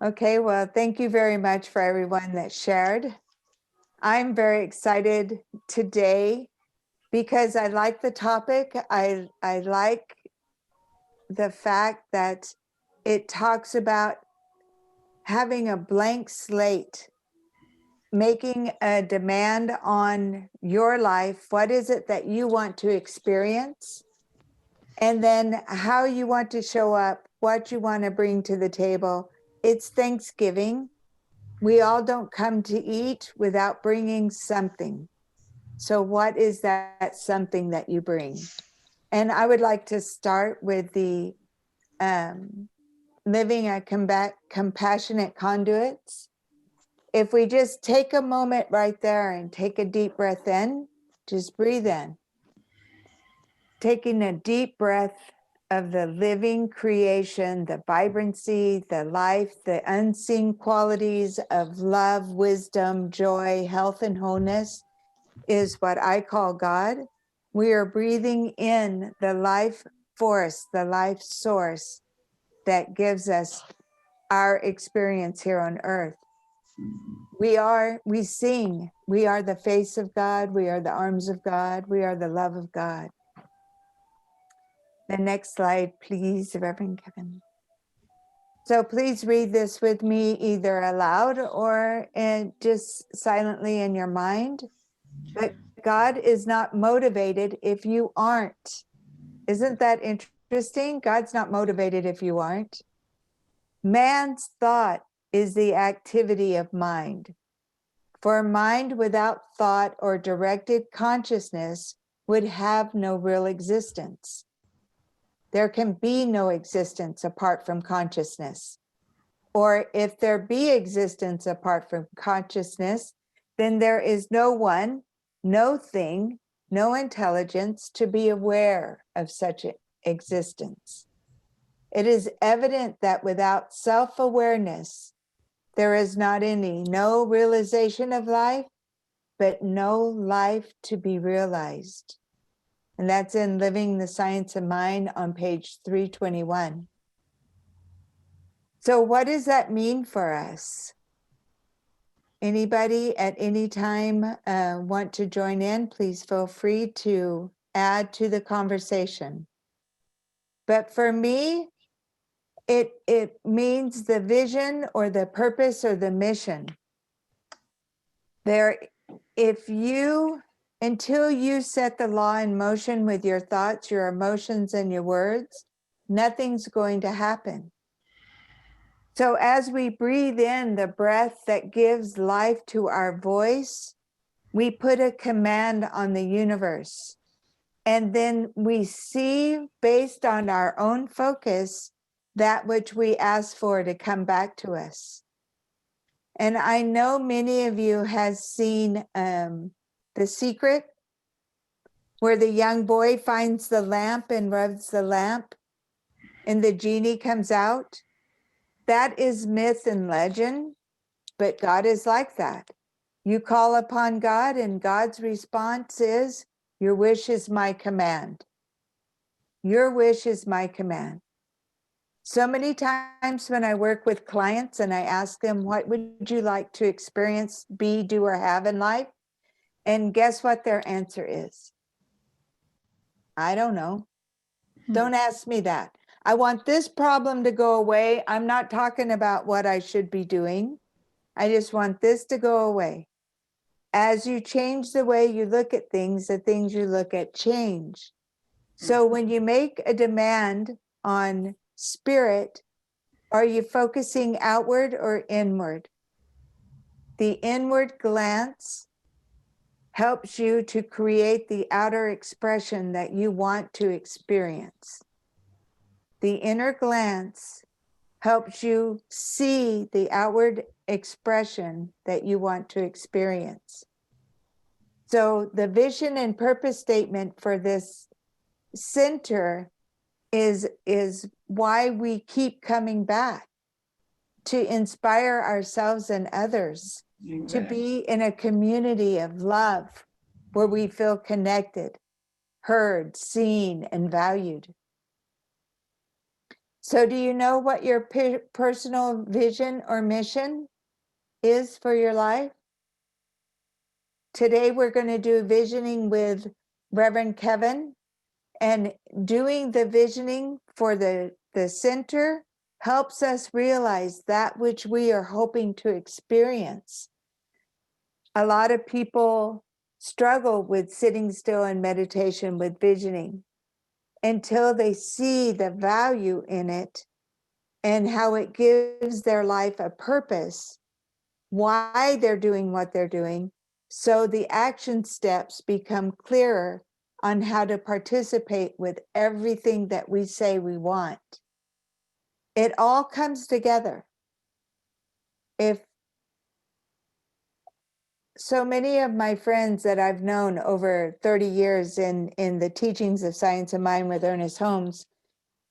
Okay, well, thank you very much for everyone that shared. I'm very excited today because I like the topic. I like the fact that it talks about having a blank slate, making a demand on your life. What is it that you want to experience? And then how you want to show up, what you want to bring to the table. It's Thanksgiving. We all don't come to eat without bringing something. So what is that something that you bring? And I would like to start with the living a compassionate conduits. If we just take a moment right there and take a deep breath in, just breathe in. Taking a deep breath of the living creation, the vibrancy, the life, the unseen qualities of love, wisdom, joy, health, and wholeness is what I call God. We are breathing in the life force, the life source that gives us our experience here on earth. We sing, we are the face of God, we are the arms of God, we are the love of God. The next slide, please, Reverend Kevin. So please read this with me either aloud or just silently in your mind. But God is not motivated if you aren't. Isn't that interesting? God's not motivated if you aren't. Man's thought is the activity of mind. For a mind without thought or directed consciousness would have no real existence. There can be no existence apart from consciousness. Or if there be existence apart from consciousness, then there is no one, no thing, no intelligence to be aware of such existence. It is evident that without self-awareness, there is not no realization of life, but no life to be realized. And that's in Living the Science of Mind on page 321. So what does that mean for us? Anybody at any time want to join in, please feel free to add to the conversation. But for me, it means the vision or the purpose or the mission. Until you set the law in motion with your thoughts, your emotions, and your words, nothing's going to happen. So as we breathe in the breath that gives life to our voice, we put a command on the universe. And then we see, based on our own focus, that which we ask for to come back to us. And I know many of you has seen The Secret, where the young boy finds the lamp and rubs the lamp and the genie comes out. That is myth and legend, but God is like that. You call upon God and God's response is, your wish is my command. Your wish is my command. So many times when I work with clients and I ask them, what would you like to experience, be, do, or have in life? And guess what their answer is? I don't know. Don't ask me that. I want this problem to go away. I'm not talking about what I should be doing. I just want this to go away. As you change the way you look at things, the things you look at change. So when you make a demand on spirit, are you focusing outward or inward? The inward glance helps you to create the outer expression that you want to experience. The inner glance helps you see the outward expression that you want to experience. So the vision and purpose statement for this center is why we keep coming back, to inspire ourselves and others, to be in a community of love where we feel connected, heard, seen, and valued. So do you know what your personal vision or mission is for your life? Today we're going to do visioning with Reverend Kevin, and doing the visioning for the center helps us realize that which we are hoping to experience. A lot of people struggle with sitting still in meditation with visioning until they see the value in it and how it gives their life a purpose, why they're doing what they're doing. So the action steps become clearer on how to participate with everything that we say we want. It all comes together. If so many of my friends that I've known over 30 years in the teachings of Science of Mind with Ernest Holmes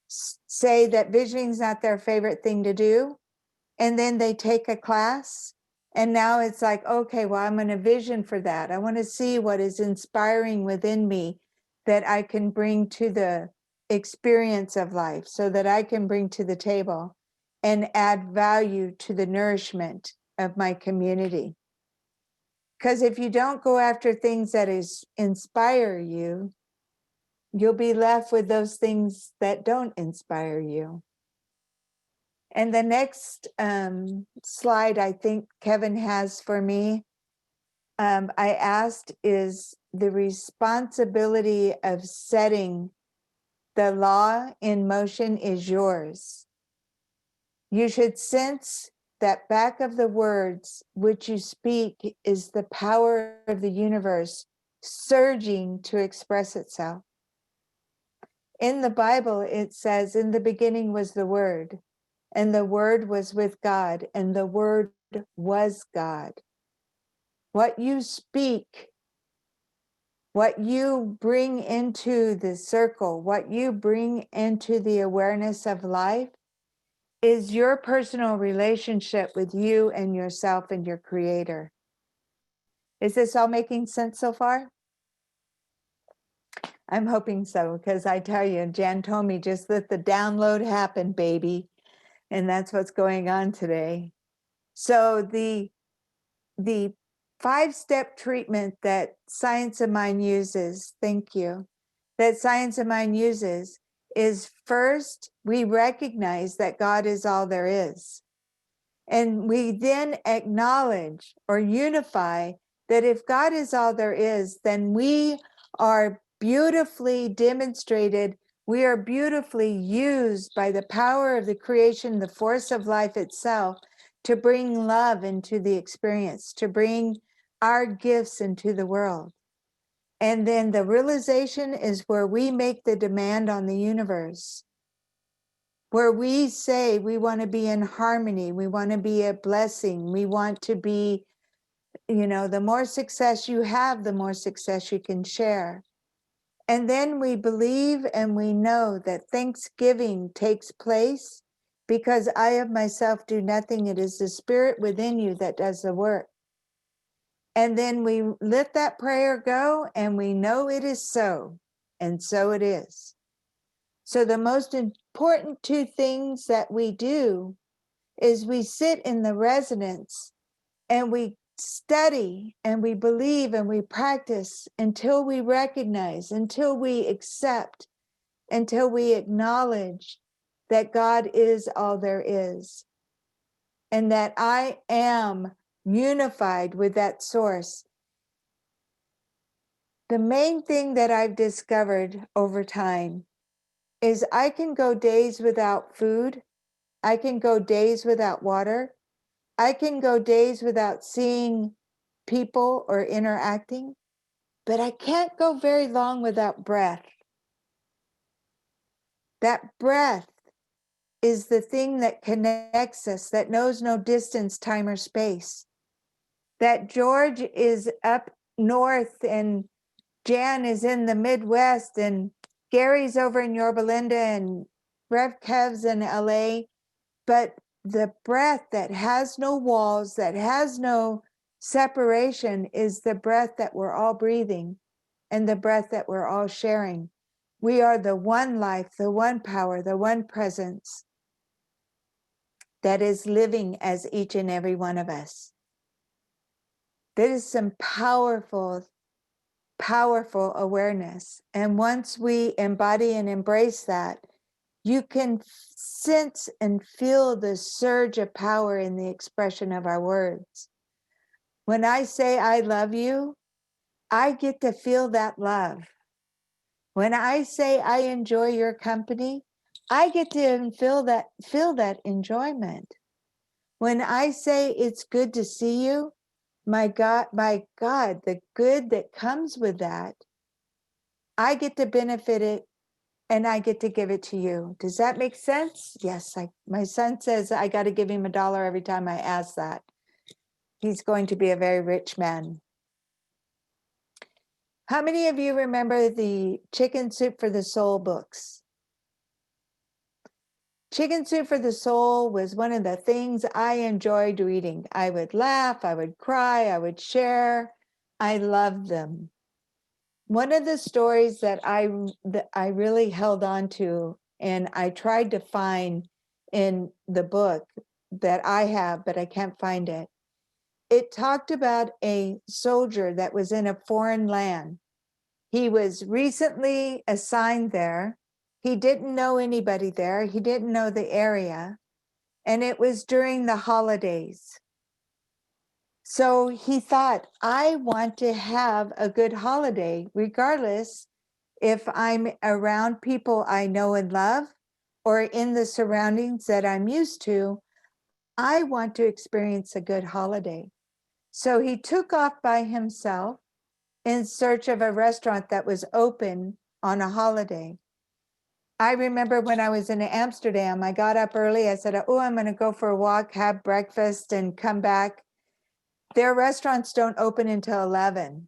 say that visioning is not their favorite thing to do. And then they take a class and now it's like, okay, well, I'm going to vision for that. I want to see what is inspiring within me that I can bring to the experience of life so that I can bring to the table and add value to the nourishment of my community. Because if you don't go after things that inspire you, you'll be left with those things that don't inspire you. And the next slide I think Kevin has for me, I asked, is the responsibility of setting the law in motion is yours. You should sense that back of the words which you speak is the power of the universe surging to express itself. In the Bible, it says, in the beginning was the Word, and the Word was with God, and the Word was God. What you speak, what you bring into the circle, what you bring into the awareness of life is your personal relationship with you and yourself and your creator. Is this all making sense so far? I'm hoping so, because I tell you, Jan told me just let the download happen, baby. And that's what's going on today. So the 5-step treatment that Science of Mind uses, thank you, that Science of Mind uses is first, we recognize that God is all there is. And we then acknowledge or unify that if God is all there is, then we are beautifully demonstrated, we are beautifully used by the power of the creation, the force of life itself, to bring love into the experience, to bring our gifts into the world. And then the realization is where we make the demand on the universe, where we say we want to be in harmony, we want to be a blessing, we want to be, the more success you have, the more success you can share. And then we believe and we know that Thanksgiving takes place because I of myself do nothing. It is the spirit within you that does the work. And then we let that prayer go and we know it is so. And so it is. So the most important 2 things that we do is we sit in the resonance and we study and we believe and we practice until we recognize, until we accept, until we acknowledge that God is all there is and that I am unified with that source. The main thing that I've discovered over time is I can go days without food. I can go days without water. I can go days without seeing people or interacting, but I can't go very long without breath. That breath is the thing that connects us, that knows no distance, time, or space. That George is up north and Jan is in the Midwest and Gary's over in Yorba Linda and Rev Kev's in LA. But the breath that has no walls, that has no separation, is the breath that we're all breathing and the breath that we're all sharing. We are the one life, the one power, the one presence that is living as each and every one of us. That is some powerful, powerful awareness. And once we embody and embrace that, you can sense and feel the surge of power in the expression of our words. When I say I love you, I get to feel that love. When I say I enjoy your company, I get to feel that enjoyment. When I say it's good to see you, my God, the good that comes with that, I get to benefit it and I get to give it to you. Does that make sense? Yes. My son says I got to give him $1 every time I ask that. He's going to be a very rich man. How many of you remember the Chicken Soup for the Soul books? Chicken Soup for the Soul was one of the things I enjoyed reading. I would laugh, I would cry, I would share. I loved them. One of the stories that I really held on to and I tried to find in the book that I have, but I can't find it. It talked about a soldier that was in a foreign land. He was recently assigned there. He didn't know anybody there. He didn't know the area. And it was during the holidays. So he thought, I want to have a good holiday, regardless if I'm around people I know and love or in the surroundings that I'm used to. I want to experience a good holiday. So he took off by himself in search of a restaurant that was open on a holiday. I remember when I was in Amsterdam, I got up early. I said, oh, I'm going to go for a walk, have breakfast, and come back. Their restaurants don't open until 11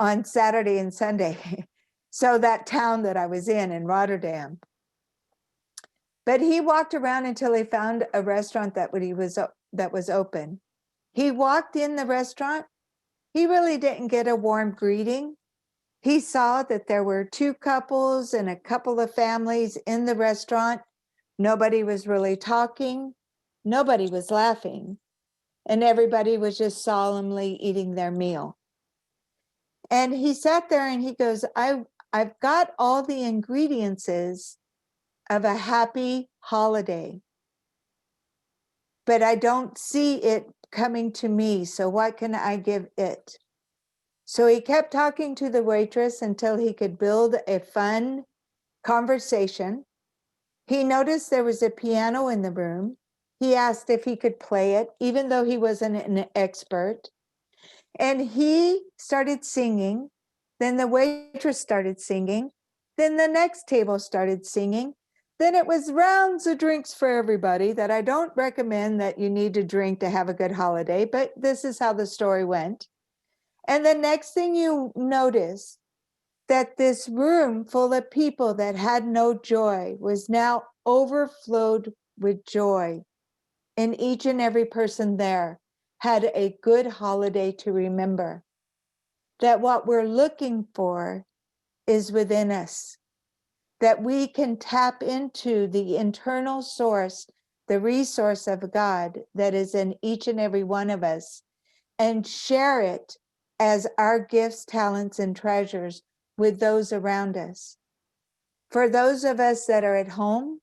on Saturday and Sunday. So that town that I was in Rotterdam. But he walked around until he found a restaurant that was open. He walked in the restaurant. He really didn't get a warm greeting. He saw that there were 2 couples and a couple of families in the restaurant. Nobody was really talking. Nobody was laughing. And everybody was just solemnly eating their meal. And he sat there and he goes, I've got all the ingredients of a happy holiday, but I don't see it coming to me. So what can I give it? So he kept talking to the waitress until he could build a fun conversation. He noticed there was a piano in the room. He asked if he could play it, even though he wasn't an expert. And he started singing. Then the waitress started singing. Then the next table started singing. Then it was rounds of drinks for everybody that I don't recommend that you need to drink to have a good holiday, but this is how the story went. And the next thing you notice that this room full of people that had no joy was now overflowed with joy. And each and every person there had a good holiday to remember. That what we're looking for is within us. That we can tap into the internal source, the resource of God that is in each and every one of us, and share it as our gifts, talents, and treasures with those around us. For those of us that are at home,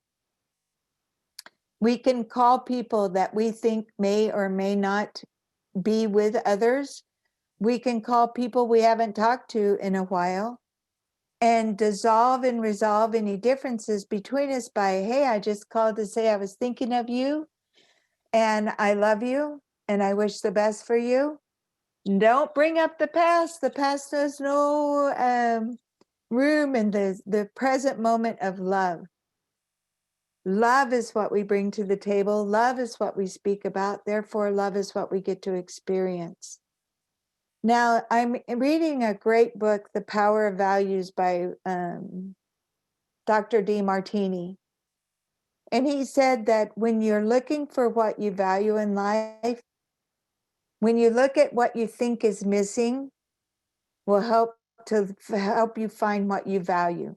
we can call people that we think may or may not be with others. We can call people we haven't talked to in a while and dissolve and resolve any differences between us by, hey, I just called to say I was thinking of you and I love you and I wish the best for you. Don't bring up the past. The past has no room in the present moment of love. Love is what we bring to the table. Love is what we speak about. Therefore, love is what we get to experience. Now, I'm reading a great book, The Power of Values by Dr. Demartini. And he said that when you're looking for what you value in life, when you look at what you think is missing, will help to help you find what you value.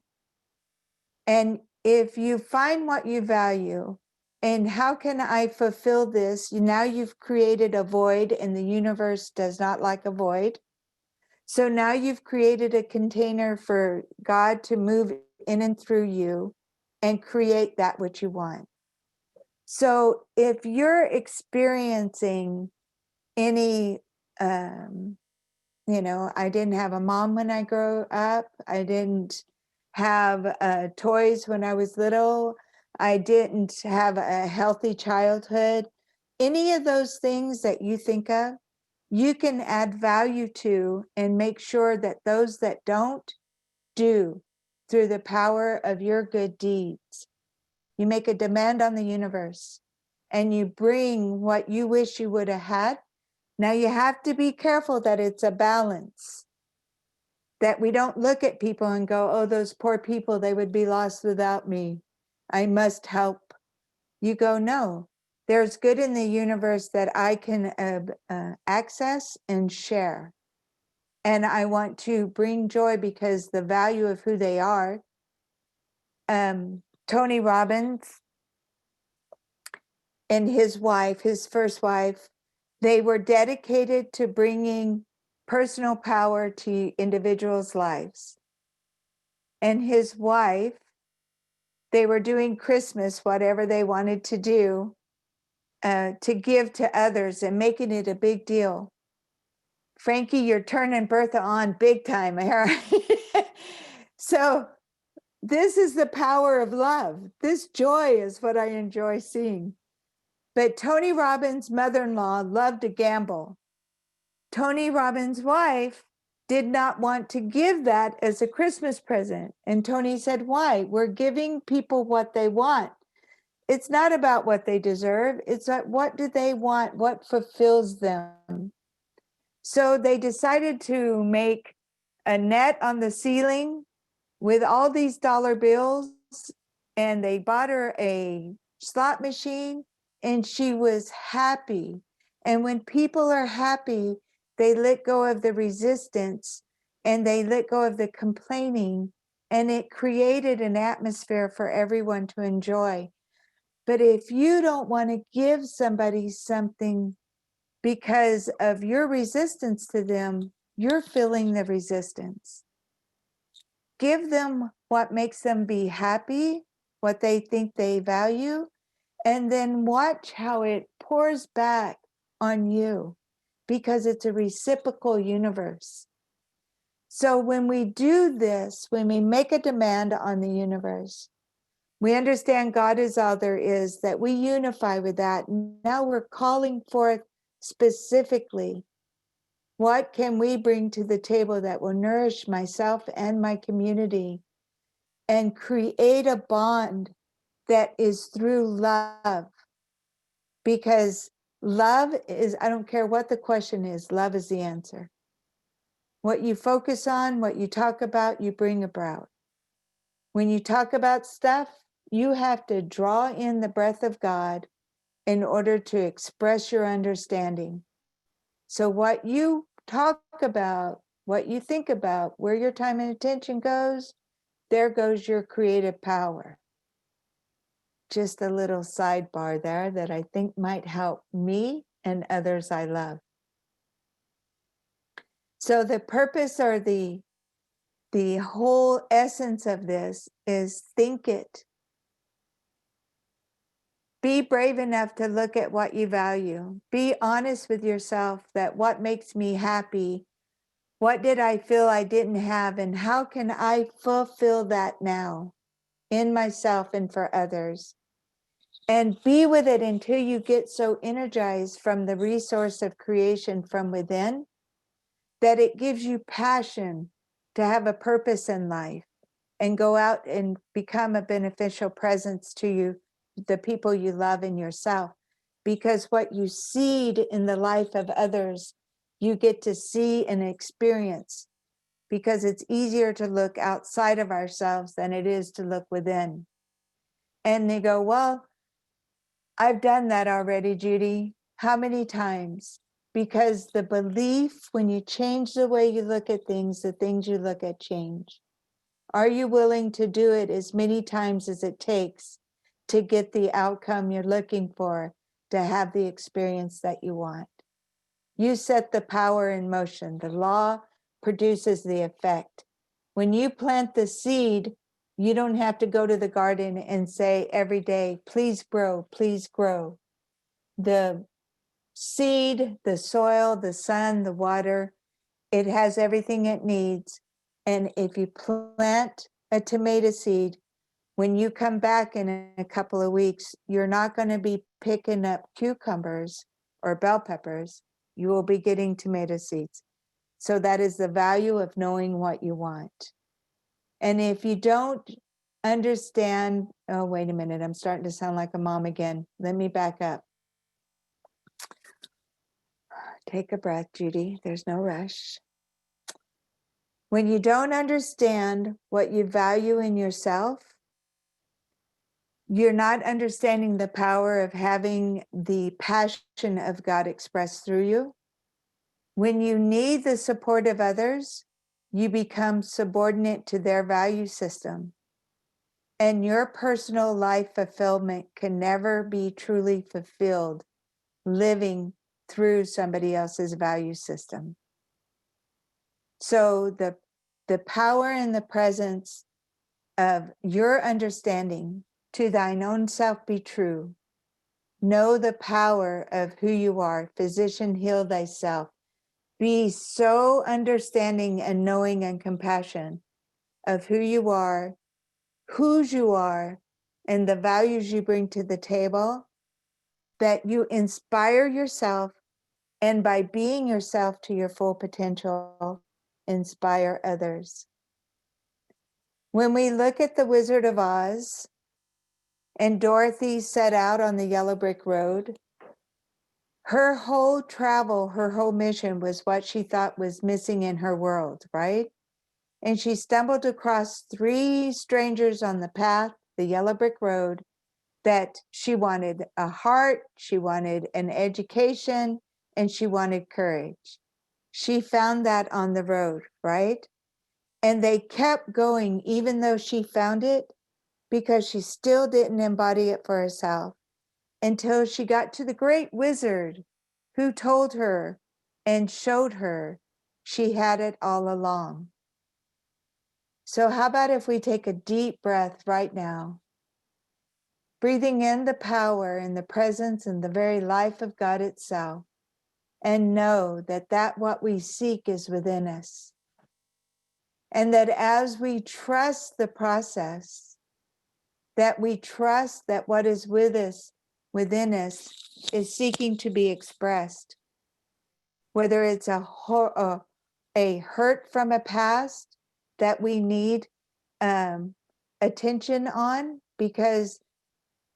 And if you find what you value, and how can I fulfill this? Now you've created a void, and the universe does not like a void. So now you've created a container for God to move in and through you and create that which you want. So if you're experiencing any, I didn't have a mom when I grew up. I didn't have toys when I was little. I didn't have a healthy childhood. Any of those things that you think of, you can add value to and make sure that those that don't do through the power of your good deeds. You make a demand on the universe and you bring what you wish you would have had. Now you have to be careful that it's a balance, that we don't look at people and go, oh, those poor people, they would be lost without me. I must help. You go, no, there's good in the universe that I can access and share. And I want to bring joy because the value of who they are. Tony Robbins and his wife, his first wife, they were dedicated to bringing personal power to individuals' lives. And his wife, they were doing Christmas, whatever they wanted to do, to give to others and making it a big deal. Frankie, you're turning Bertha on big time here. So this is the power of love. This joy is what I enjoy seeing. But Tony Robbins' mother-in-law loved to gamble. Tony Robbins' wife did not want to give that as a Christmas present. And Tony said, why? We're giving people what they want. It's not about what they deserve. It's like, what do they want? What fulfills them? So they decided to make a net on the ceiling with all these dollar bills, and they bought her a slot machine, and she was happy. And when people are happy, they let go of the resistance and they let go of the complaining, and it created an atmosphere for everyone to enjoy. But if you don't want to give somebody something because of your resistance to them, you're feeling the resistance. Give them what makes them be happy, what they think they value, and then watch how it pours back on you, because it's a reciprocal universe. So when we do this, when we make a demand on the universe, we understand God is all there is, that we unify with that. Now we're calling forth specifically, what can we bring to the table that will nourish myself and my community and create a bond that is through love? Because love is, I don't care what the question is, love is the answer. What you focus on, what you talk about, you bring about. When you talk about stuff, you have to draw in the breath of God in order to express your understanding. So what you talk about, what you think about, where your time and attention goes, there goes your creative power. Just a little sidebar there that I think might help me and others I love. So the purpose, or the whole essence of this is think it. Be brave enough to look at what you value. Be honest with yourself that what makes me happy, what did I feel I didn't have, and how can I fulfill that now in myself and for others? And be with it until you get so energized from the resource of creation from within that it gives you passion to have a purpose in life and go out and become a beneficial presence to you, the people you love, and yourself. Because what you seed in the life of others, you get to see and experience, because it's easier to look outside of ourselves than it is to look within. And they go, well, I've done that already, Judy. How many times? because the belief, when you change the way you look at things, the things you look at change. Are you willing to do it as many times as it takes to get the outcome you're looking for, to have the experience that you want? You set the power in motion. The law produces the effect. When you plant the seed, you don't have to go to the garden and say every day, please grow, please grow. The seed, the soil, the sun, the water, it has everything it needs. And if you plant a tomato seed, when you come back in a couple of weeks, you're not going to be picking up cucumbers or bell peppers. You will be getting tomato seeds. So that is the value of knowing what you want. And if you don't understand, oh, wait a minute, I'm starting to sound like a mom again. Let me back up. Take a breath, Judy. There's no rush. When you don't understand what you value in yourself, you're not understanding the power of having the passion of God expressed through you. When you need the support of others, you become subordinate to their value system. And your personal life fulfillment can never be truly fulfilled living through somebody else's value system. So the power and the presence of your understanding, to thine own self be true. Know the power of who you are. Physician, heal thyself. Be so understanding and knowing and compassion of who you are, whose you are, and the values you bring to the table, that you inspire yourself, and by being yourself to your full potential, inspire others. When we look at the Wizard of Oz, and Dorothy set out on the yellow brick road, her whole travel, her whole mission was what she thought was missing in her world, right? And she stumbled across 3 strangers on the path, the yellow brick road, that she wanted a heart, she wanted an education, and she wanted courage. She found that on the road, right? And they kept going, even though she found it, because she still didn't embody it for herself, until she got to the great wizard who told her and showed her she had it all along. So how about if we take a deep breath right now, breathing in the power and the presence and the very life of God itself, and know that what we seek is within us. And that as we trust the process, that we trust that what is within us is seeking to be expressed, whether it's a hurt from a past that we need attention on, because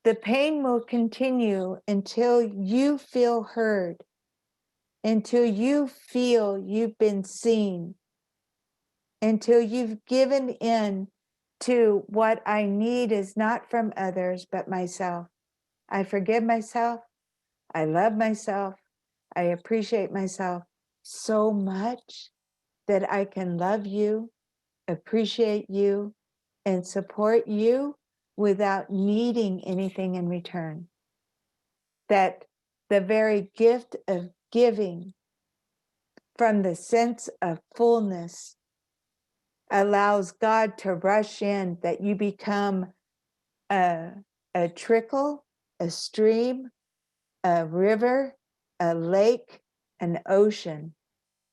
the pain will continue until you feel heard, until you feel you've been seen, until you've given in to what I need is not from others, but myself. I forgive myself. I love myself. I appreciate myself so much that I can love you, appreciate you, and support you without needing anything in return. That the very gift of giving from the sense of fullness allows God to rush in, that you become a trickle, a stream, a river, a lake, an ocean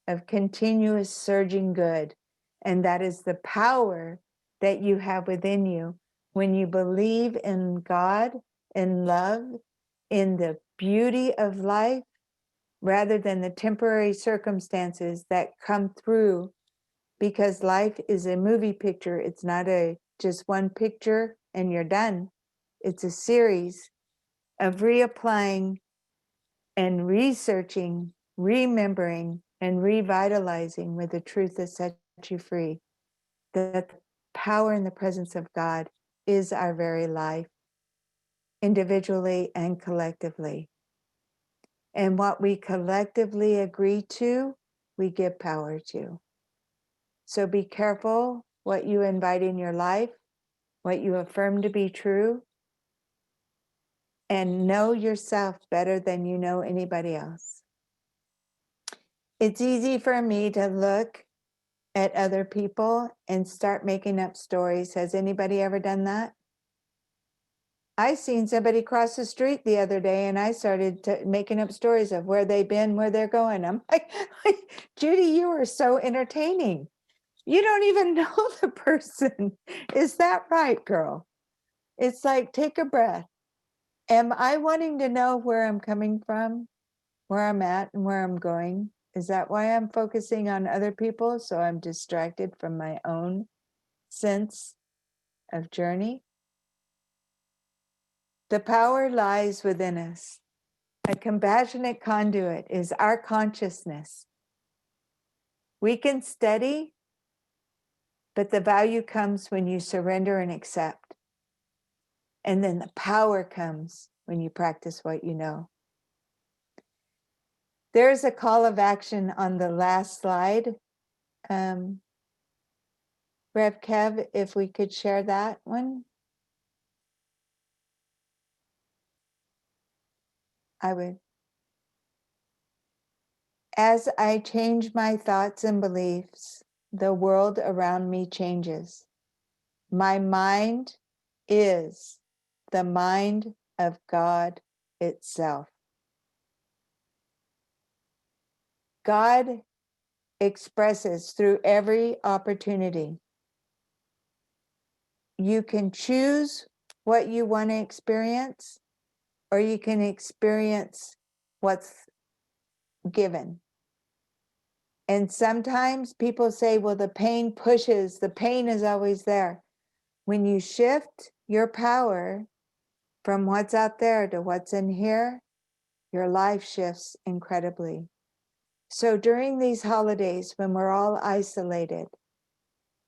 of continuous surging good. And that is the power that you have within you when you believe in God, in love, in the beauty of life, rather than the temporary circumstances that come through, because life is a movie picture. It's not just one picture and you're done. It's a series of reapplying and researching, remembering, and revitalizing with the truth that sets you free. That the power and the presence of God is our very life, individually and collectively. And what we collectively agree to, we give power to. So be careful what you invite in your life, what you affirm to be true, and know yourself better than you know anybody else. It's easy for me to look at other people and start making up stories. Has anybody ever done that? I seen somebody cross the street the other day and I started making up stories of where they've been, where they're going. I'm like, Judy, you are so entertaining. You don't even know the person. Is that right, girl? It's like, take a breath. Am I wanting to know where I'm coming from, where I'm at, and where I'm going? Is that why I'm focusing on other people? So I'm distracted from my own sense of journey? The power lies within us. A compassionate conduit is our consciousness. We can study, but the value comes when you surrender and accept. And then the power comes when you practice what you know. There's a call of action on the last slide. Rev Kev, if we could share that one. I would. As I change my thoughts and beliefs, the world around me changes. My mind is the mind of God itself. God expresses through every opportunity. You can choose what you want to experience, or you can experience what's given. And sometimes people say, well, the pain pushes, the pain is always there. When you shift your power from what's out there to what's in here, your life shifts incredibly. So during these holidays, when we're all isolated,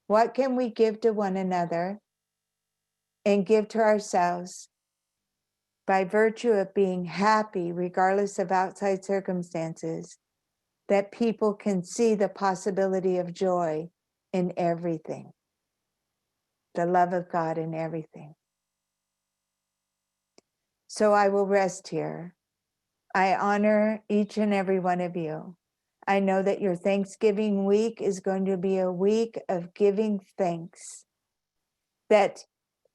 what can we give to one another and give to ourselves by virtue of being happy, regardless of outside circumstances, that people can see the possibility of joy in everything, the love of God in everything. So I will rest here. I honor each and every one of you. I know that your Thanksgiving week is going to be a week of giving thanks. That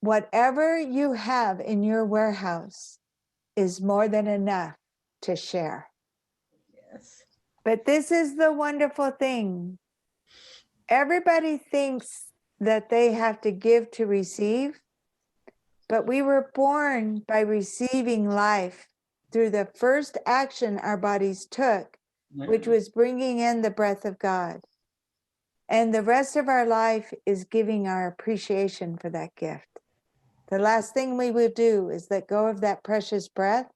whatever you have in your warehouse is more than enough to share. Yes. But this is the wonderful thing. Everybody thinks that they have to give to receive, but we were born by receiving life through the first action our bodies took, which was bringing in the breath of God. And the rest of our life is giving our appreciation for that gift. The last thing we would do is let go of that precious breath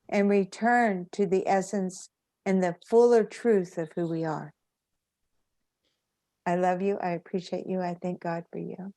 and return to the essence and the fuller truth of who we are. I love you. I appreciate you. I thank God for you.